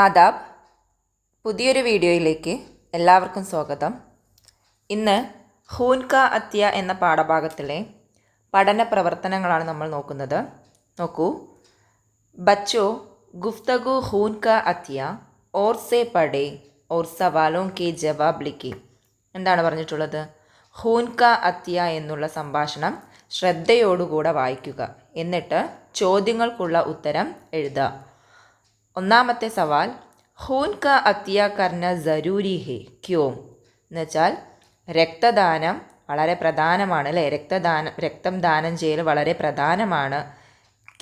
ആദാബ്. പുതിയൊരു വീഡിയോയിലേക്ക് എല്ലാവർക്കും സ്വാഗതം. ഇന്ന് ഖൂൻ കാ അത്യ എന്ന പാഠഭാഗത്തിലെ പഠന പ്രവർത്തനങ്ങളാണ് നമ്മൾ നോക്കുന്നത്. നോക്കൂ. ബച്ചോ ഗുഫ്തഗു ഖൂൻ കാ അത്യ ഓർ സെ പഠേ ഓർ സവാലോം കെ ജവാബ് ലിഖേ. എന്താണ് പറഞ്ഞിട്ടുള്ളത്? ഖൂൻ കാ അത്യ എന്നുള്ള സംഭാഷണം ശ്രദ്ധയോടുകൂടെ വായിക്കുക. എന്നിട്ട് ചോദ്യങ്ങൾക്കുള്ള ഉത്തരം എഴുതുക. ഒന്നാമത്തെ സവാൽ, ഖൂൻ കാ അത്യ കർന ജരൂരി ഹേ ക്യോം? എന്ന് വെച്ചാൽ രക്തദാനം വളരെ പ്രധാനമാണ് അല്ലേ? രക്തം ദാനം ചെയ്യൽ വളരെ പ്രധാനമാണ്.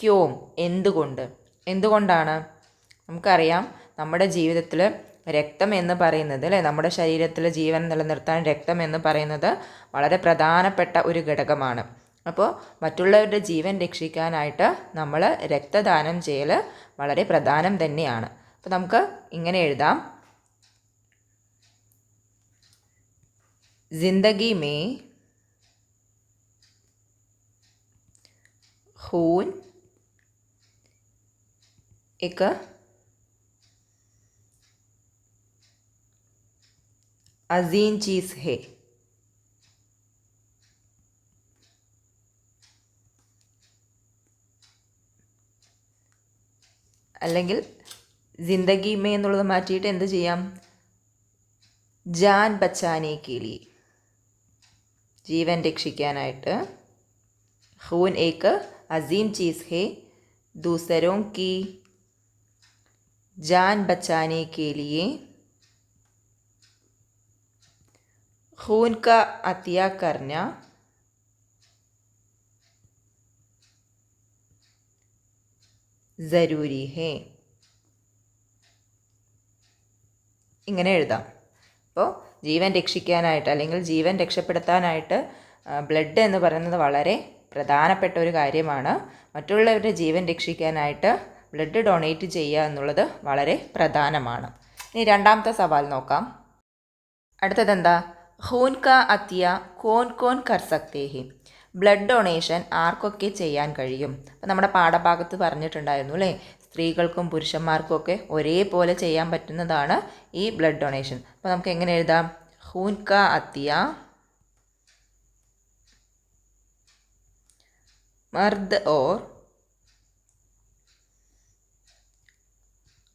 ക്യോം എന്തുകൊണ്ട്? എന്തുകൊണ്ടാണ്? നമുക്കറിയാം, നമ്മുടെ ജീവിതത്തിൽ രക്തം എന്ന് പറയുന്നത് അല്ലേ, നമ്മുടെ ശരീരത്തിൽ ജീവൻ നിലനിർത്താൻ രക്തം എന്ന് പറയുന്നത് വളരെ പ്രധാനപ്പെട്ട ഒരു ഘടകമാണ്. അപ്പോൾ മറ്റുള്ളവരുടെ ജീവൻ രക്ഷിക്കാനായിട്ട് നമ്മൾ രക്തദാനം ചെയ്യൽ വളരെ പ്രധാനം തന്നെയാണ്. അപ്പോൾ നമുക്ക് ഇങ്ങനെ എഴുതാം. ജിന്ദഗി മേ ഖൂൻ एक अजीम चीज़ है. അല്ലെങ്കിൽ ജിന്ദഗി മേ എന്നുള്ളത് മാറ്റിയിട്ട് എന്ത് ചെയ്യാം? ജാൻ ബച്ചാനെ കെ ലിയെ, ജീവൻ രക്ഷിക്കാനായിട്ട്. ഖൂൻ ഏക് അസീം ചീസ് ഹേ ദൂസരോं की जान बचाने के लिए खून का अतिया करना ജരൂരി ഹേ. ഇങ്ങനെ എഴുതാം. അപ്പോൾ ജീവൻ രക്ഷിക്കാനായിട്ട് അല്ലെങ്കിൽ ജീവൻ രക്ഷപ്പെടുത്താനായിട്ട് ബ്ലഡ് എന്ന് പറയുന്നത് വളരെ പ്രധാനപ്പെട്ട ഒരു കാര്യമാണ്. മറ്റുള്ളവരുടെ ജീവൻ രക്ഷിക്കാനായിട്ട് ബ്ലഡ് ഡൊണേറ്റ് ചെയ്യുക എന്നുള്ളത് വളരെ പ്രധാനമാണ്. ഇനി രണ്ടാമത്തെ സവാൽ നോക്കാം. അടുത്തതെന്താ? ഖൂൻ കാ അത്യ കോൻ കോൻ കർ സക്തേ ഹേ? ബ്ലഡ് ഡൊണേഷൻ ആർക്കൊക്കെ ചെയ്യാൻ കഴിയും? അപ്പോൾ നമ്മുടെ പാഠഭാഗത്ത് പറഞ്ഞിട്ടുണ്ടായിരുന്നു അല്ലേ, സ്ത്രീകൾക്കും പുരുഷന്മാർക്കും ഒക്കെ ഒരേപോലെ ചെയ്യാൻ പറ്റുന്നതാണ് ഈ ബ്ലഡ് ഡൊണേഷൻ. അപ്പോൾ നമുക്ക് എങ്ങനെ എഴുതാം? ഖൂൻ കാ അത്യ മർദ് ഓർ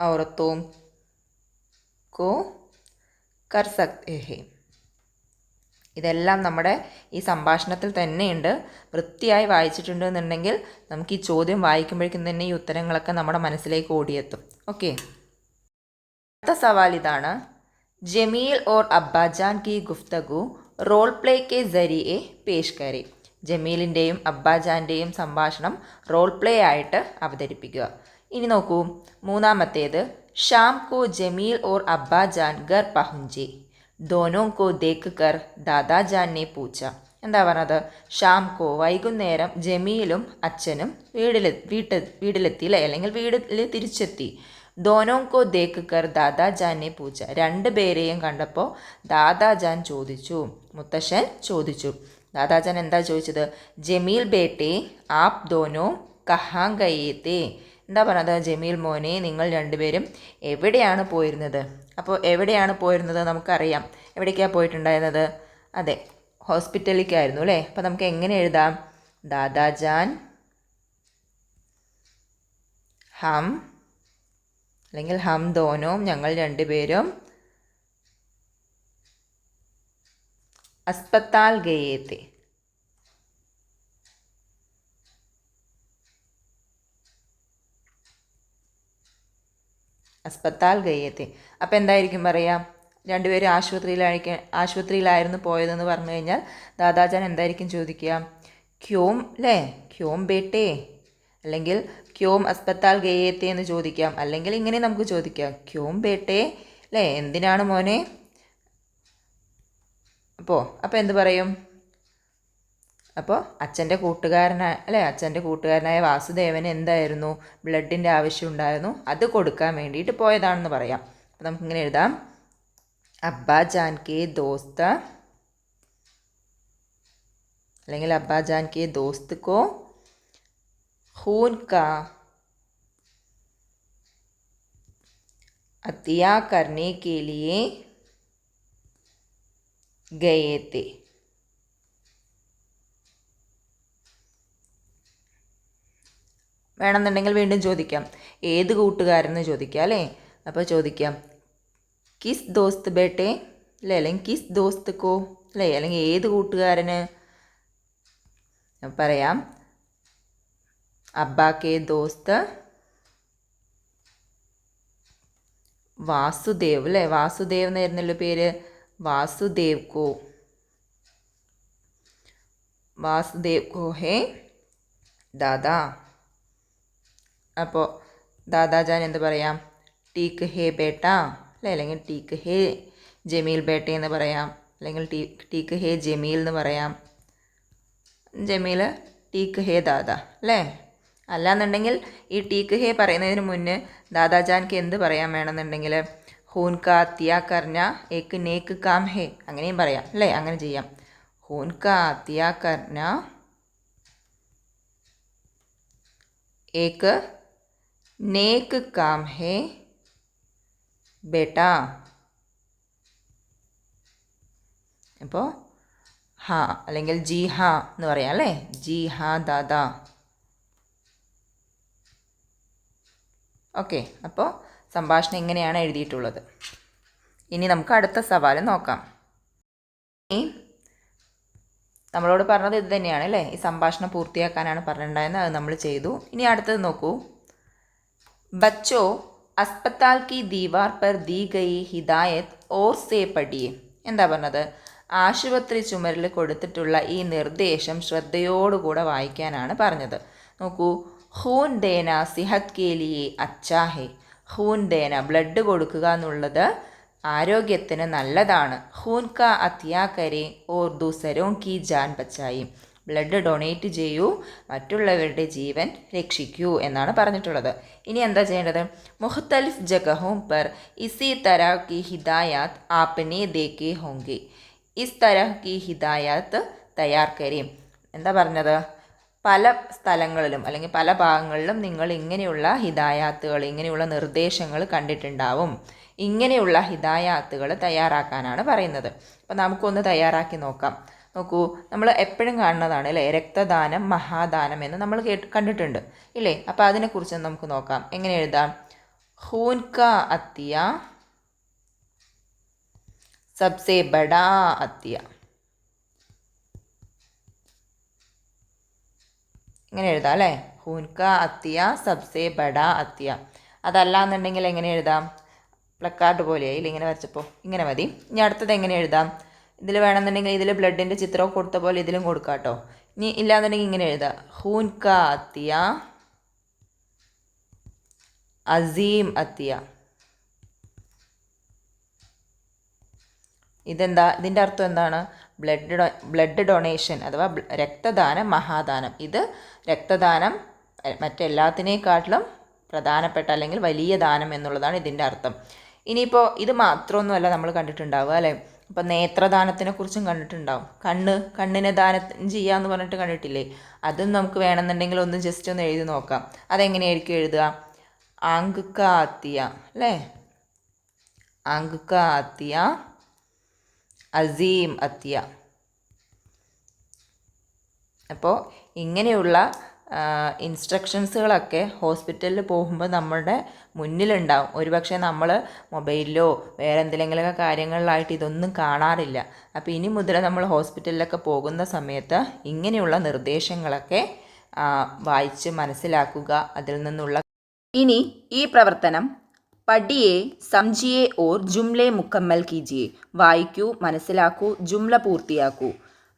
औरतों को कर सकते हैं. ഇതെല്ലാം നമ്മുടെ ഈ സംഭാഷണത്തിൽ തന്നെയുണ്ട്. വൃത്തിയായി വായിച്ചിട്ടുണ്ട് എന്നുണ്ടെങ്കിൽ നമുക്ക് ഈ ചോദ്യം വായിക്കുമ്പോഴേക്കും തന്നെ ഈ ഉത്തരങ്ങളൊക്കെ നമ്മുടെ മനസ്സിലേക്ക് ഓടിയെത്തും. ഓക്കെ. അടുത്ത സവാൽ ഇതാണ്. ജമീൽ ഓർ അബ്ബാജാൻ കി ഗുഫ്തഗു റോൾ പ്ലേ കെ ജരിയെ പേഷ് കരെ. ജമീലിൻ്റെയും അബ്ബാജാൻ്റെയും സംഭാഷണം റോൾ പ്ലേ ആയിട്ട് അവതരിപ്പിക്കുക. ഇനി നോക്കൂ, മൂന്നാമത്തേത്. ഷാം കോ ജമീൽ ഓർ അബ്ബാജാൻ ഘർ പഹുഞ്ചെ ദോനോ കോ ദേഖ് കർ ദാദാജാൻ നെ പൂച്ച. എന്താ പറഞ്ഞത്? ഷാം കോ വൈകുന്നേരം ജമീലും അച്ഛനും വീട്ടിലെത്തി അല്ലേ, അല്ലെങ്കിൽ വീട്ടിൽ തിരിച്ചെത്തി. ദോനോ കോ ദേഖ് കർ ദാദാജാൻ നെ പൂച്ച. രണ്ടുപേരെയും കണ്ടപ്പോൾ ദാദാജാൻ ചോദിച്ചു, മുത്തശ്ശൻ ചോദിച്ചു. ദാദാജാൻ എന്താ ചോദിച്ചത്? ജമീൽ ബേട്ടെ ആപ് ദോനോ കഹാ ഗയേ തേ. എന്താ പറഞ്ഞത്? ജമീൽ മോനെ, നിങ്ങൾ രണ്ടുപേരും എവിടെയാണ് പോയിരുന്നത്? അപ്പോൾ എവിടെയാണ് പോയിരുന്നത് നമുക്കറിയാം. എവിടേക്കാണ് പോയിട്ടുണ്ടായിരുന്നത്? അതെ, ഹോസ്പിറ്റലിലേക്കായിരുന്നു അല്ലേ. അപ്പോൾ നമുക്ക് എങ്ങനെ എഴുതാം? ദാദാജാൻ ഹം അല്ലെങ്കിൽ ഹം ദോനോ, ഞങ്ങൾ രണ്ടുപേരും അസ്പത്താൽ ഗയേ തേ. അസ്പത്താൽ ഗയത്തെ. അപ്പോൾ എന്തായിരിക്കും പറയാം? രണ്ടുപേരും ആശുപത്രിയിലായിരുന്നു പോയതെന്ന് പറഞ്ഞു കഴിഞ്ഞാൽ ദാദാജാൻ എന്തായിരിക്കും ചോദിക്കുക? ക്യോം അല്ലേ, ക്യോം ബേട്ടേ, അല്ലെങ്കിൽ ക്യോം അസ്പത്താൽ ഗയത്തെ എന്ന് ചോദിക്കാം. അല്ലെങ്കിൽ ഇങ്ങനെ നമുക്ക് ചോദിക്കാം, ക്യോം ബേട്ടേ അല്ലേ, എന്തിനാണ് മോനെ? അപ്പോൾ എന്ത് പറയും? അപ്പോൾ അച്ഛൻ്റെ കൂട്ടുകാരനായ വാസുദേവന് എന്തായിരുന്നു? ബ്ലഡിൻ്റെ ആവശ്യം ഉണ്ടായിരുന്നു. അത് കൊടുക്കാൻ വേണ്ടിയിട്ട് പോയതാണെന്ന് പറയാം. അപ്പോൾ നമുക്കിങ്ങനെ എഴുതാം. അബ്ബാജാൻ കെ ദോസ്ത് അല്ലെങ്കിൽ അബ്ബാജാൻ കെ ദോസ്ത് കോ ഖൂൻ കാ अतिया करने के लिए गए थे. വേണമെന്നുണ്ടെങ്കിൽ വീണ്ടും ചോദിക്കാം, ഏത് കൂട്ടുകാരെന്ന് ചോദിക്കാം അല്ലേ. അപ്പോൾ ചോദിക്കാം കിസ് ദോസ്ത് ബേട്ടെ അല്ലേ, അല്ലെങ്കിൽ കിസ് ദോസ്ത് കോ അല്ലേ, അല്ലെങ്കിൽ ഏത് കൂട്ടുകാരന്. പറയാം അബ്ബാക്കെ ദോസ്ത് വാസുദേവ് അല്ലേ, വാസുദേവ് എന്നായിരുന്നല്ലോ പേര്. വാസുദേവ് കോ, വാസുദേവ് കോ ഹേ ദാദാ. അപ്പോൾ ദാദാജാൻ എന്ത് പറയാം, ടീക്ക് ഹേ ബേട്ട അല്ലേ, അല്ലെങ്കിൽ ടീക്ക് ഹേ ജമീൽ ബേട്ട എന്ന് പറയാം, അല്ലെങ്കിൽ ടീക്ക് ഹേ ജമീൽ എന്ന് പറയാം. ജമീൽ ടീക്ക് ഹേ ദാദാ അല്ലേ. അല്ലാന്നുണ്ടെങ്കിൽ ഈ ടീക്ക് ഹേ പറയുന്നതിന് മുന്നേ ദാദാജാൻക്ക് എന്ത് പറയാൻ വേണമെന്നുണ്ടെങ്കിൽ ഹൂൻ കാ തിയ കർന ഏക്ക് നേക്ക് കാം ഹേ അങ്ങനെയും പറയാം അല്ലേ. അങ്ങനെ ചെയ്യാം. ഹൂൻ കാ തിയ കർന ഏക്ക് നേക്ക് കാം ഹേ ബേട്ട. അപ്പോൾ ഹാ അല്ലെങ്കിൽ ജി ഹാ എന്ന് പറയാം അല്ലേ. ജി ഹാ ദാദാ. ഓക്കെ, അപ്പോൾ സംഭാഷണം ഇങ്ങനെയാണ് എഴുതിയിട്ടുള്ളത്. ഇനി നമുക്ക് അടുത്ത സവാൽ നോക്കാം. ഇനി നമ്മളോട് പറഞ്ഞത് ഇത് തന്നെയാണ് അല്ലേ, ഈ സംഭാഷണം പൂർത്തിയാക്കാനാണ് പറഞ്ഞിട്ടുണ്ടായിരുന്നത്, അത് നമ്മൾ ചെയ്തു. ഇനി അടുത്തത് നോക്കൂ. ബച്ചോ അസ്പത്താൽ കി ദീവാർ പർ ദീ ഗയി ഹിദായത് ഓർ സേ പഠിയെ. എന്താ പറഞ്ഞത്, ആശുപത്രി ചുമരിൽ കൊടുത്തിട്ടുള്ള ഈ നിർദ്ദേശം ശ്രദ്ധയോടുകൂടെ വായിക്കാനാണ് പറഞ്ഞത്. നോക്കൂ, ഖൂൻ ദേന സിഹത് കെ ലിയെ അച്ഛാ ഹേ. ഖൂൻ ദേന ബ്ലഡ് കൊടുക്കുക എന്നുള്ളത് ആരോഗ്യത്തിന് നല്ലതാണ്. ഖൂൻ കാ അത്യാ കരെ ഓർ ദൂസരോ കി ജാൻ ബച്ചായി. ബ്ലഡ് ഡൊണേറ്റ് ചെയ്യൂ, മറ്റുള്ളവരുടെ ജീവൻ രക്ഷിക്കൂ എന്നാണ് പറഞ്ഞിട്ടുള്ളത്. ഇനി എന്താ ചെയ്യേണ്ടത്, മുഖ്തലിഫ് ജഗഹോं पर इसी तरह की हिदायत आपने देखे होंगे. इस तरह की हिदायत तैयार करें. എന്താ പറഞ്ഞത്, പല സ്ഥലങ്ങളിലും അല്ലെങ്കിൽ പല ഭാഗങ്ങളിലും നിങ്ങൾ ഇങ്ങനെയുള്ള ഹിദായാത്തുകൾ, ഇങ്ങനെയുള്ള നിർദ്ദേശങ്ങൾ കണ്ടിട്ടുണ്ടാവും. ഇങ്ങനെയുള്ള ഹിദായാത്തുകൾ തയ്യാറാക്കാനാണ് പറയുന്നത്. അപ്പോൾ നമുക്കൊന്ന് തയ്യാറാക്കി നോക്കാം. നോക്കൂ, നമ്മൾ എപ്പോഴും കാണുന്നതാണ് അല്ലേ, രക്തദാനം മഹാദാനം എന്ന് നമ്മൾ കണ്ടിട്ടുണ്ട് ഇല്ലേ. അപ്പോൾ അതിനെക്കുറിച്ച് നമുക്ക് നോക്കാം. എങ്ങനെ എഴുതാം, ഖൂൻ കാ അത്തിയ സബ്സെ ബഡാ അത്തിയ. ഇങ്ങനെ എഴുതാം അല്ലേ, ഖൂൻ കാ അത്തിയ സബ്സെ ബഡാ അത്തിയ. അതല്ല എന്നുണ്ടെങ്കിൽ എങ്ങനെ എഴുതാം, പ്ലക്കാർഡ് പോലെയായി ഇങ്ങനെ വരച്ചപ്പോൾ ഇങ്ങനെ മതി. ഇനി അടുത്തത് എങ്ങനെ എഴുതാം, ഇതിൽ വേണമെന്നുണ്ടെങ്കിൽ ഇതിൽ ബ്ലഡിൻ്റെ ചിത്രമൊക്കെ കൊടുത്ത പോലെ ഇതിലും കൊടുക്കാം കേട്ടോ. ഇനി ഇല്ലാന്നുണ്ടെങ്കിൽ ഇങ്ങനെ എഴുതാം, ഖൂൻ കാ അത്തിയ അസീം അത്തിയ. ഇതെന്താ, ഇതിൻ്റെ അർത്ഥം എന്താണ്, ബ്ലഡ് ഡൊണേഷൻ അഥവാ രക്തദാനം മഹാദാനം. ഇത് രക്തദാനം മറ്റെല്ലാത്തിനേക്കാട്ടിലും പ്രധാനപ്പെട്ട അല്ലെങ്കിൽ വലിയ ദാനം എന്നുള്ളതാണ് ഇതിൻ്റെ അർത്ഥം. ഇനിയിപ്പോൾ ഇത് മാത്രമൊന്നുമല്ല നമ്മൾ കണ്ടിട്ടുണ്ടാവുക അല്ലേ. അപ്പോൾ നേത്രദാനത്തിനെ കുറിച്ചും കണ്ടിട്ടുണ്ടാവും. കണ്ണിനെ ദാനം ചെയ്യാമെന്ന് പറഞ്ഞിട്ട് കണ്ടിട്ടില്ലേ. അതും നമുക്ക് വേണമെന്നുണ്ടെങ്കിൽ ഒന്ന് ജസ്റ്റ് ഒന്ന് എഴുതി നോക്കാം. അതെങ്ങനെയായിരിക്കും എഴുതുക, ആങ്ക് കാ അത്തിയ അല്ലേ, ആങ്ക് കാ അത്തിയ അസീം അത്തിയ. അപ്പോൾ ഇങ്ങനെയുള്ള ഇൻസ്ട്രക്ഷൻസുകളൊക്കെ ഹോസ്പിറ്റലിൽ പോകുമ്പോൾ നമ്മുടെ മുന്നിലുണ്ടാവും. ഒരുപക്ഷെ നമ്മൾ മൊബൈലിലോ വേറെ എന്തെങ്കിലുമൊക്കെ കാര്യങ്ങളിലായിട്ട് ഇതൊന്നും കാണാറില്ല. അപ്പോൾ ഇനി മുതൽ നമ്മൾ ഹോസ്പിറ്റലിലൊക്കെ പോകുന്ന സമയത്ത് ഇങ്ങനെയുള്ള നിർദ്ദേശങ്ങളൊക്കെ വായിച്ച് മനസ്സിലാക്കുക. അതിൽ നിന്നുള്ള ഇനി ഈ പ്രവർത്തനം പഠിയെ സംജിയെ ഓർ ജുംലെ മുക്കമ്മൽ കീജിയെ. വായിക്കൂ, മനസ്സിലാക്കൂ, ജുംല പൂർത്തിയാക്കൂ.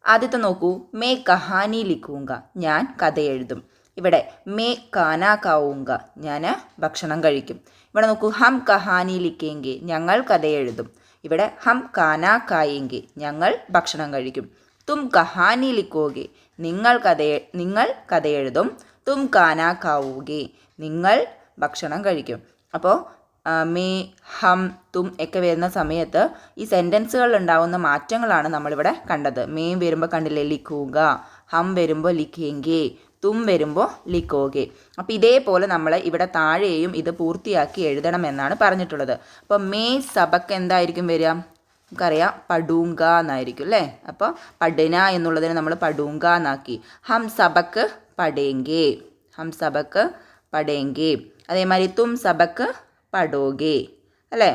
ആദ്യത്തെ നോക്കൂ, മേ കഹാനി ലിഖൂങ്ക, ഞാൻ കഥ എഴുതും. ഇവിടെ മേ കാന കാവൂങ്ക, ഞാൻ ഭക്ഷണം കഴിക്കും. ഇവിടെ നോക്കൂ, ഹം കഹാനി ലിഖേങ്കെ, ഞങ്ങൾ കഥ എഴുതും. ഇവിടെ ഹം കാന കായേങ്കെ, ഞങ്ങൾ ഭക്ഷണം കഴിക്കും. തും കഹാനി ലിഖോഗെ, നിങ്ങൾ കഥ എഴുതും. തും കാന കാവൂഗെ, നിങ്ങൾ ഭക്ഷണം കഴിക്കും. അപ്പോൾ മേ ഹം തും ഒക്കെ വരുന്ന സമയത്ത് ഈ സെൻറ്റൻസുകളിൽ ഉണ്ടാകുന്ന മാറ്റങ്ങളാണ് നമ്മളിവിടെ കണ്ടത്. മേ വരുമ്പോൾ കണ്ടില്ലേ ലിഖൂങ്ക, ഹം വരുമ്പോൾ ലിഖേങ്കെ, തും വരുമ്പോൾ ലിഖോഗെ. അപ്പോൾ ഇതേപോലെ നമ്മൾ ഇവിടെ താഴെയും ഇത് പൂർത്തിയാക്കി എഴുതണമെന്നാണ് പറഞ്ഞിട്ടുള്ളത്. അപ്പോൾ മേ സബക്ക് എന്തായിരിക്കും വരിക? നമുക്കറിയാം പഠൂങ്ക എന്നായിരിക്കും അല്ലേ. അപ്പോൾ പഠന എന്നുള്ളതിന് നമ്മൾ പഠൂങ്ക എന്നാക്കി. ഹം സബക്ക് പഠേങ്കെ, ഹം സബക്ക് പഠേങ്കെ. അതേമാതിരി തും സബക്ക് പഠോഗെ അല്ലേ.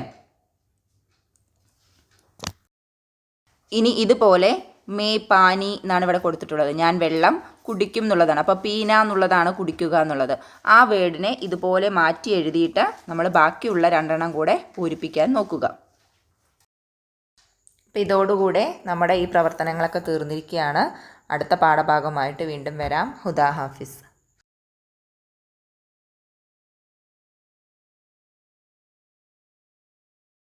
ഇനി ഇതുപോലെ മേ പാനി എന്നാണ് ഇവിടെ കൊടുത്തിട്ടുള്ളത്. ഞാൻ വെള്ളം കുടിക്കും എന്നുള്ളതാണ്. അപ്പോൾ പീന എന്നുള്ളതാണ് കുടിക്കുക എന്നുള്ളത്. ആ വേർഡിനെ ഇതുപോലെ മാറ്റി എഴുതിയിട്ട് നമ്മൾ ബാക്കിയുള്ള 2 കൂടെ പൂരിപ്പിക്കാൻ നോക്കുക. അപ്പോൾ ഇതോടുകൂടെ നമ്മുടെ ഈ പ്രവർത്തനങ്ങളൊക്കെ തീർന്നിരിക്കുകയാണ്. അടുത്ത പാഠഭാഗമായിട്ട് വീണ്ടും വരാം. ഹുദാ ഹാഫിസ്.